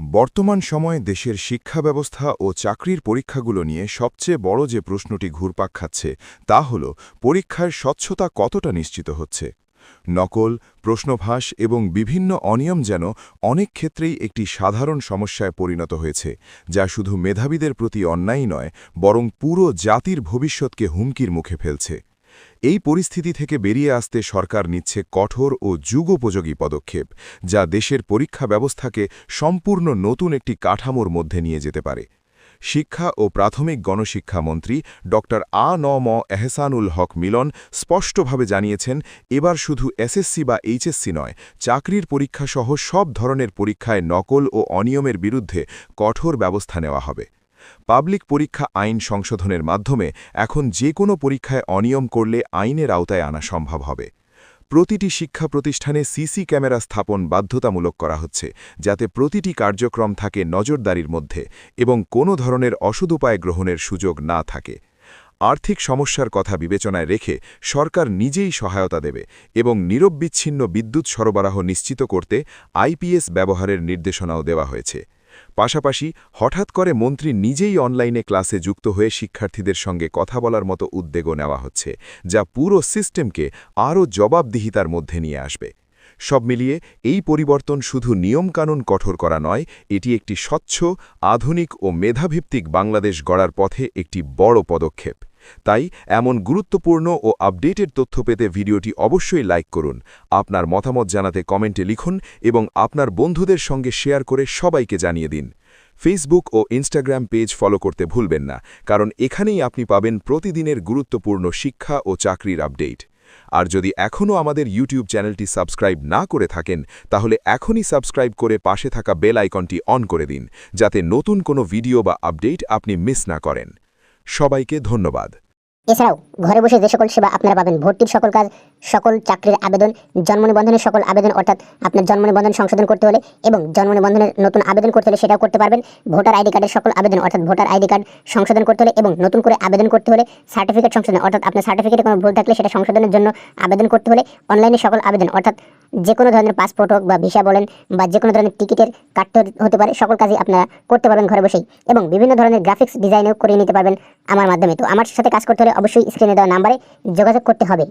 বর্তমান সময়ে দেশের শিক্ষা ব্যবস্থা ও চাকরির পরীক্ষাগুলো নিয়ে সবচেয়ে বড় যে প্রশ্নটি ঘুরপাক খাচ্ছে তা হল পরীক্ষার স্বচ্ছতা কতটা নিশ্চিত হচ্ছে। নকল, প্রশ্নভাস এবং বিভিন্ন অনিয়ম যেন অনেক ক্ষেত্রেই একটি সাধারণ সমস্যায় পরিণত হয়েছে, যা শুধু মেধাবীদের প্রতি অন্যায় নয়, বরং পুরো জাতির ভবিষ্যৎকে হুমকির মুখে ফেলছে। এই পরিস্থিতি থেকে বেরিয়ে আসতে সরকার নিচ্ছে কঠোর ও যুগোপযোগী পদক্ষেপ, যা দেশের পরীক্ষা ব্যবস্থাকে সম্পূর্ণ নতুন একটি কাঠামোর মধ্যে নিয়ে যেতে পারে। শিক্ষা ও প্রাথমিক গণশিক্ষা মন্ত্রী ড আ.ন.ম এহসানুল হক মিলন স্পষ্টভাবে জানিয়েছেন, এবার শুধু এসএসসি বা এইচএসসি নয়, চাকরির পরীক্ষাসহ সব ধরনের পরীক্ষায় নকল ও অনিয়মের বিরুদ্ধে কঠোর ব্যবস্থা নেওয়া হবে। পাবলিক পরীক্ষা আইন সংশোধনের মাধ্যমে এখন যে কোনো পরীক্ষায় অনিয়ম করলে আইনের আওতায় আনা সম্ভব হবে। প্রতিটি শিক্ষা প্রতিষ্ঠানে সিসি ক্যামেরা স্থাপন বাধ্যতামূলক করা হচ্ছে, যাতে প্রতিটি কার্যক্রম থাকে নজরদারির মধ্যে এবং কোনো ধরনের অসদুপায় গ্রহণের সুযোগ না থাকে। আর্থিক সমস্যার কথা বিবেচনায় রেখে সরকার নিজেই সহায়তা দেবে এবং নিরবচ্ছিন্ন বিদ্যুৎ সরবরাহ নিশ্চিত করতে আইপিএস ব্যবহারের নির্দেশনাও দেওয়া হয়েছে। পাশাপাশি হঠাৎ করে মন্ত্রী নিজেই অনলাইনে ক্লাসে যুক্ত হয়ে শিক্ষার্থীদের সঙ্গে কথা বলার মতো উদ্যোগও নেওয়া হচ্ছে, যা পুরো সিস্টেমকে আরও জবাবদিহিতার মধ্যে নিয়ে আসবে। সব মিলিয়ে এই পরিবর্তন শুধু নিয়মকানুন কঠোর করা নয়, এটি একটি স্বচ্ছ, আধুনিক ও মেধাভিত্তিক বাংলাদেশ গড়ার পথে একটি বড় পদক্ষেপ। তাই এমন গুরুত্বপূর্ণ ও আপডেটেড তথ্য পেতে ভিডিওটি অবশ্যই লাইক করুন, আপনার মতামত জানাতে কমেন্টে লিখুন এবং আপনার বন্ধুদের সঙ্গে শেয়ার করে সবাইকে জানিয়ে দিন। ফেসবুক ও ইনস্টাগ্রাম পেজ ফলো করতে ভুলবেন না, কারণ এখানেই আপনি পাবেন প্রতিদিনের গুরুত্বপূর্ণ শিক্ষা ও চাকরির আপডেট। আর যদি এখনও আমাদের ইউটিউব চ্যানেলটি সাবস্ক্রাইব না করে থাকেন, তাহলে এখনই সাবস্ক্রাইব করে পাশে থাকা বেল আইকনটি অন করে দিন, যাতে নতুন কোনো ভিডিও বা আপডেট আপনি মিস না করেন। সবাইকে ধন্যবাদ। এছাড়াও ঘরে বসে যে সকল সেবা আপনারা পাবেন: ভর্তির সকল কাজ, সকল চাকরির আবেদন, জন্ম নিবন্ধনের সকল আবেদন অর্থাৎ আপনার জন্ম নিবন্ধন সংশোধন করতে হলে এবং জন্ম নিবন্ধনের নতুন আবেদন করতে হলে সেটাও করতে পারবেন। ভোটার আইডি কার্ডের সকল আবেদন অর্থাৎ ভোটার আইডি কার্ড সংশোধন করতে হলে এবং নতুন করে আবেদন করতে হলে, সার্টিফিকেট সংশোধন অর্থাৎ আপনার সার্টিফিকেটে কোনো ভুল থাকলে সেটা সংশোধনের জন্য আবেদন করতে হলে, অনলাইনে সকল আবেদন অর্থাৎ যে কোনো ধরনের পাসপোর্ট হোক বা ভিসা বলেন বা যে কোনো ধরনের টিকিটের কাটতে হতে পারে, সকল কাজই আপনারা করতে পারবেন ঘরে বসেই এবং বিভিন্ন ধরনের গ্রাফিক্স ডিজাইনও করে নিতে পারবেন আমার মাধ্যমে। তো আমার সাথে কাজ করতে হলে অবশ্যই স্ক্রিনে দেওয়া নাম্বারে যোগাযোগ করতে হবে।